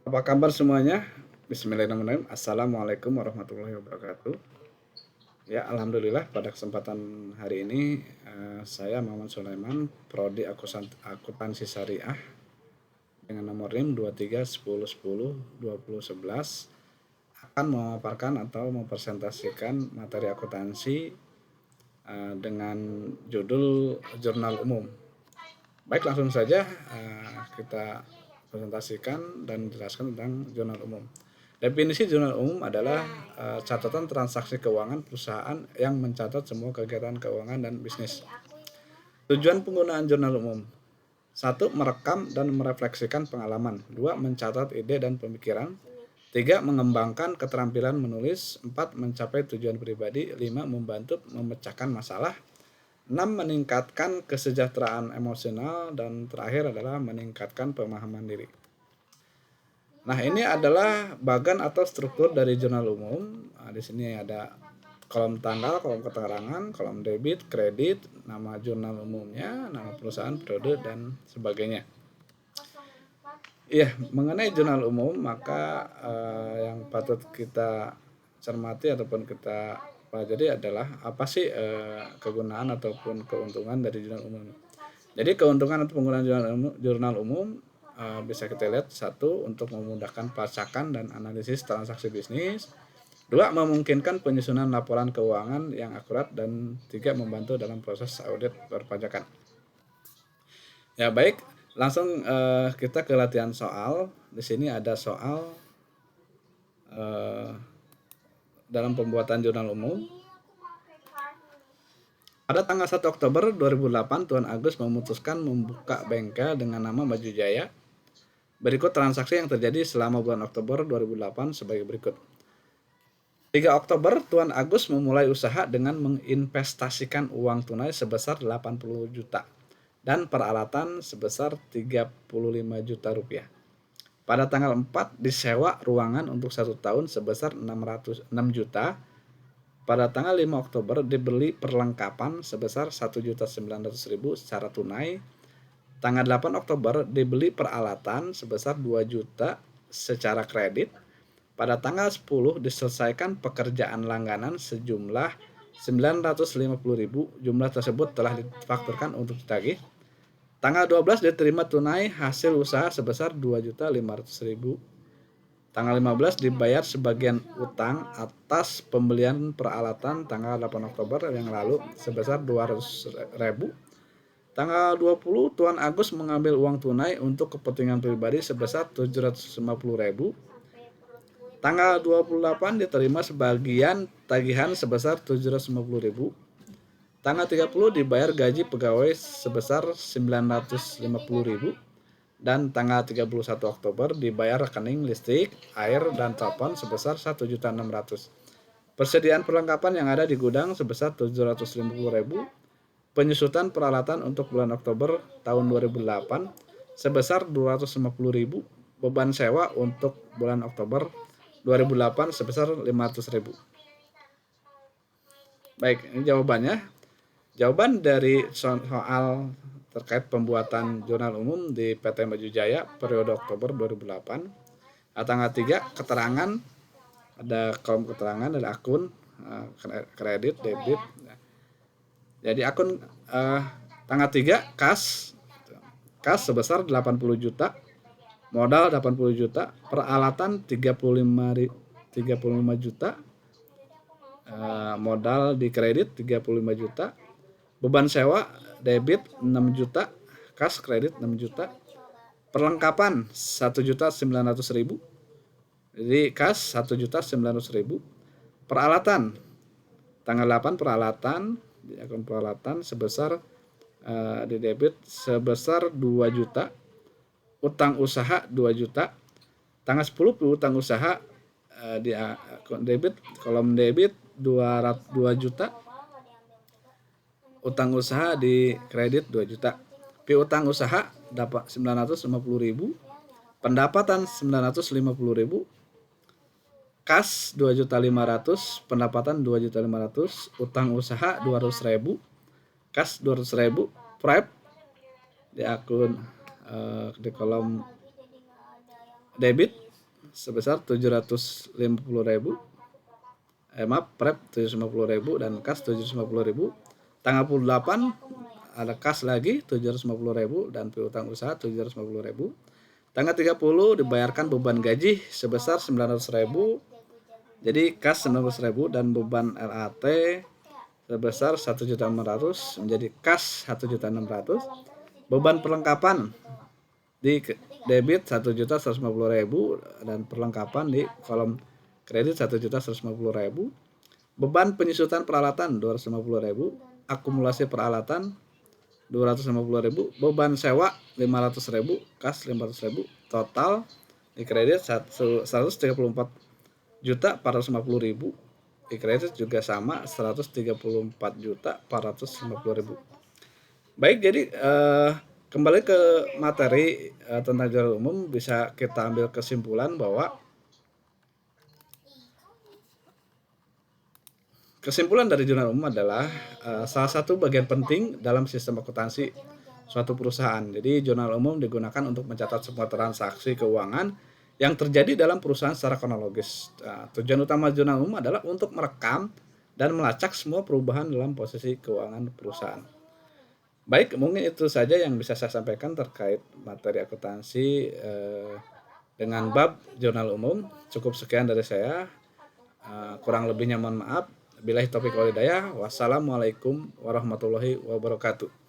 Apa kabar semuanya? Bismillahirrahmanirrahim. Assalamualaikum warahmatullahi wabarakatuh. Ya, alhamdulillah pada kesempatan hari ini saya Muhammad Sulaiman, Prodi Akuntansi Syariah dengan nomor NIM 2310102011 akan memaparkan atau mempresentasikan materi akuntansi dengan judul Jurnal Umum. Baik, langsung saja kita presentasikan dan jelaskan tentang jurnal umum. Definisi jurnal umum adalah catatan transaksi keuangan perusahaan yang mencatat semua kegiatan keuangan dan bisnis. Tujuan penggunaan jurnal umum: 1. Merekam dan merefleksikan pengalaman. 2. Mencatat ide dan pemikiran. 3. Mengembangkan keterampilan menulis. 4. Mencapai tujuan pribadi. 5. Membantu memecahkan masalah. 6. Meningkatkan kesejahteraan emosional. Dan terakhir adalah meningkatkan pemahaman diri. Nah, ini adalah bagan atau struktur dari jurnal umum. Di sini ada kolom tanggal, kolom keterangan, kolom debit, kredit, nama jurnal umumnya, nama perusahaan, periode, dan sebagainya. Iya, mengenai jurnal umum, maka yang patut kita cermati ataupun kita pelajari adalah apa sih kegunaan ataupun keuntungan dari jurnal umum. Jadi keuntungan atau penggunaan jurnal umum bisa kita lihat: 1. Untuk memudahkan pelacakan dan analisis transaksi bisnis. 2. Memungkinkan penyusunan laporan keuangan yang akurat. Dan 3. Membantu dalam proses audit perpajakan. Ya, baik, langsung kita ke latihan soal. Di sini ada soal dalam pembuatan jurnal umum. Pada tanggal 1 Oktober 2008, Tuan Agus memutuskan membuka bengkel dengan nama Maju Jaya. Berikut transaksi yang terjadi selama bulan Oktober 2008 sebagai berikut. 3 Oktober, Tuan Agus memulai usaha dengan menginvestasikan uang tunai sebesar 80 juta dan peralatan sebesar 35 juta rupiah. Pada tanggal 4, disewa ruangan untuk 1 tahun sebesar 6 juta. Pada tanggal 5 Oktober dibeli perlengkapan sebesar 1.900.000 secara tunai. Tanggal 8 Oktober dibeli peralatan sebesar 2 juta secara kredit. Pada tanggal 10 diselesaikan pekerjaan langganan sejumlah 950.000. Jumlah tersebut telah difakturkan untuk ditagih. Tanggal 12 diterima tunai hasil usaha sebesar 2.500.000. Tanggal 15 dibayar sebagian utang atas pembelian peralatan tanggal 8 Oktober yang lalu sebesar 200.000. Tanggal 20 Tuan Agus mengambil uang tunai untuk kepentingan pribadi sebesar 750.000. Tanggal 28 diterima sebagian tagihan sebesar 750.000. Tanggal 30 dibayar gaji pegawai sebesar 950.000. Dan tanggal 31 Oktober dibayar rekening listrik, air, dan telepon sebesar 1.600.000. Persediaan perlengkapan yang ada di gudang sebesar 750.000. Penyusutan peralatan untuk bulan Oktober tahun 2008 sebesar 250.000. Beban sewa untuk bulan Oktober 2008 sebesar 500.000. Baik, ini jawabannya. Jawaban dari soal terkait pembuatan jurnal umum di PT Maju Jaya periode Oktober 2008. Tanggal 3, keterangan, ada kolom keterangan, ada akun, kredit, debit. Jadi akun tanggal 3 kas sebesar 80 juta, modal 80 juta, peralatan 35 juta, modal di kredit 35 juta, beban sewa debit 6 juta, kas kredit 6 juta, perlengkapan 1.900.000. Jadi kas 1.900.000. Peralatan tanggal 8 peralatan di akun peralatan sebesar di debit sebesar 2 juta, utang usaha 2 juta. Tanggal 10 utang usaha di akun debit, kolom debit 2 juta. Utang usaha di kredit 2 juta. Piutang usaha dapat 950.000. Pendapatan 950.000. Kas 2.500.000, pendapatan 2.500.000, utang usaha 200.000, kas 200.000, prep di akun di kolom debit sebesar 750.000. Prep 750.000 dan kas 750.000. Tanggal 28 ada kas lagi 750.000 dan piutang usaha 750.000. Tanggal 30 dibayarkan beban gaji sebesar 900.000. Jadi kas 900.000 dan beban LAT sebesar 1.500.000 menjadi kas 1.600.000. Beban perlengkapan di debit 1.150.000 dan perlengkapan di kolom kredit 1.150.000. Beban penyusutan peralatan 250.000. Akumulasi peralatan 250.000. Beban sewa 500.000. Kas 500.000. Total di kredit 134.450.000. Di kredit juga sama 134.450.000. Baik, jadi kembali ke materi tentang jurnal umum, bisa kita ambil kesimpulan bahwa kesimpulan dari jurnal umum adalah salah satu bagian penting dalam sistem akuntansi suatu perusahaan. Jadi jurnal umum digunakan untuk mencatat semua transaksi keuangan yang terjadi dalam perusahaan secara kronologis. Tujuan utama jurnal umum adalah untuk merekam dan melacak semua perubahan dalam posisi keuangan perusahaan. Baik, mungkin itu saja yang bisa saya sampaikan terkait materi akuntansi dengan bab jurnal umum. Cukup sekian dari saya. Kurang lebihnya mohon maaf. Billahi taufiq wal hidayah. Wassalamualaikum warahmatullahi wabarakatuh.